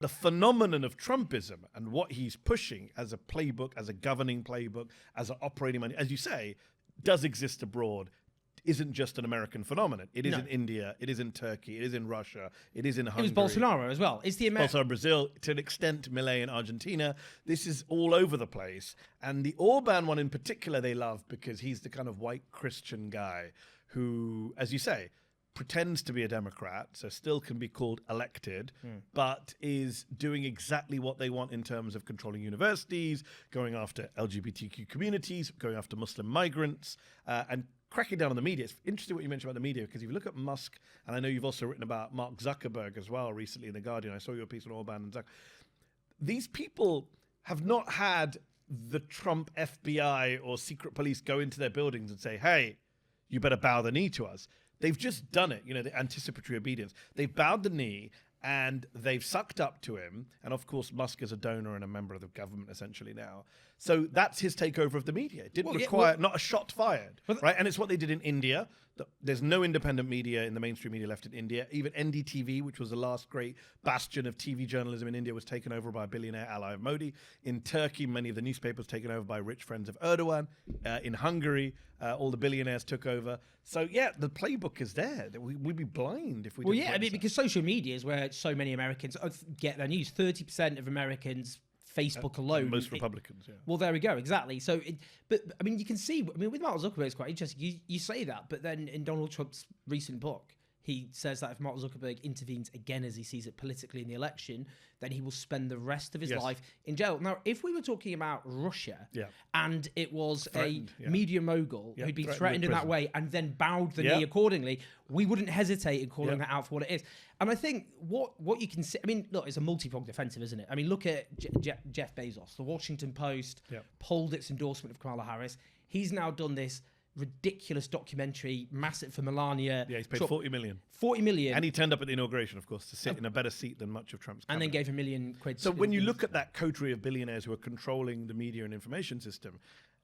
the phenomenon of Trumpism and what he's pushing as a playbook, as a governing playbook, as an operating money, as you say, does exist abroad, isn't just an American phenomenon. It is in India, it is in Turkey, it is in Russia, it is in Hungary. It was Bolsonaro as well. It's the Bolsonaro, Brazil, to an extent, Milei in Argentina. This is all over the place. And the Orban one in particular they love because he's the kind of white Christian guy who, as you say, pretends to be a Democrat, so still can be called elected, but is doing exactly what they want in terms of controlling universities, going after LGBTQ communities, going after Muslim migrants, and cracking down on the media. It's interesting what you mentioned about the media, because if you look at Musk, and I know you've also written about Mark Zuckerberg as well recently in The Guardian. I saw your piece on Orban and Zuckerberg. These people have not had the Trump FBI or secret police go into their buildings and say, hey, you better bow the knee to us. They've just done it, the anticipatory obedience. They've bowed the knee and they've sucked up to him. And of course, Musk is a donor and a member of the government essentially now. So that's his takeover of the media. It didn't require, not a shot fired, right? And it's what they did in India. There's no independent media in the mainstream media left in India. Even NDTV, which was the last great bastion of TV journalism in India, was taken over by a billionaire ally of Modi. In Turkey, many of the newspapers taken over by rich friends of Erdogan. In Hungary, all the billionaires took over. So yeah, the playbook is there. We'd be blind if we didn't. Well, yeah, because social media is where so many Americans get their news. 30% of Americans, Facebook alone. Most Republicans, yeah. Well, there we go, exactly. So, but I mean, you can see, with Mark Zuckerberg, it's quite interesting. You say that, but then in Donald Trump's recent book, he says that if Mark Zuckerberg intervenes again as he sees it politically in the election, then he will spend the rest of his life in jail. Now, if we were talking about Russia and it was a media mogul who'd been threatened in that way and then bowed the knee accordingly, we wouldn't hesitate in calling that out for what it is. And I think what you can see, I mean, look, it's a multi-pronged offensive, isn't it? I mean, look at Jeff Bezos. The Washington Post pulled its endorsement of Kamala Harris. He's now done this ridiculous documentary, massive for Melania. Yeah, he's paid $40 million. 40 million. And he turned up at the inauguration, of course, to sit in a better seat than much of Trump's cabinet. And then gave £1 million. So when you look at that coterie of billionaires who are controlling the media and information system,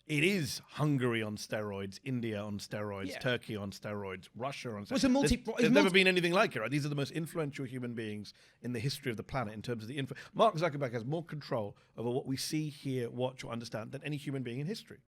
it is Hungary on steroids, India on steroids, Turkey on steroids, Russia on steroids. There's never been anything like it, right? These are the most influential human beings in the history of the planet in terms of the Mark Zuckerberg has more control over what we see, hear, watch, or understand than any human being in history.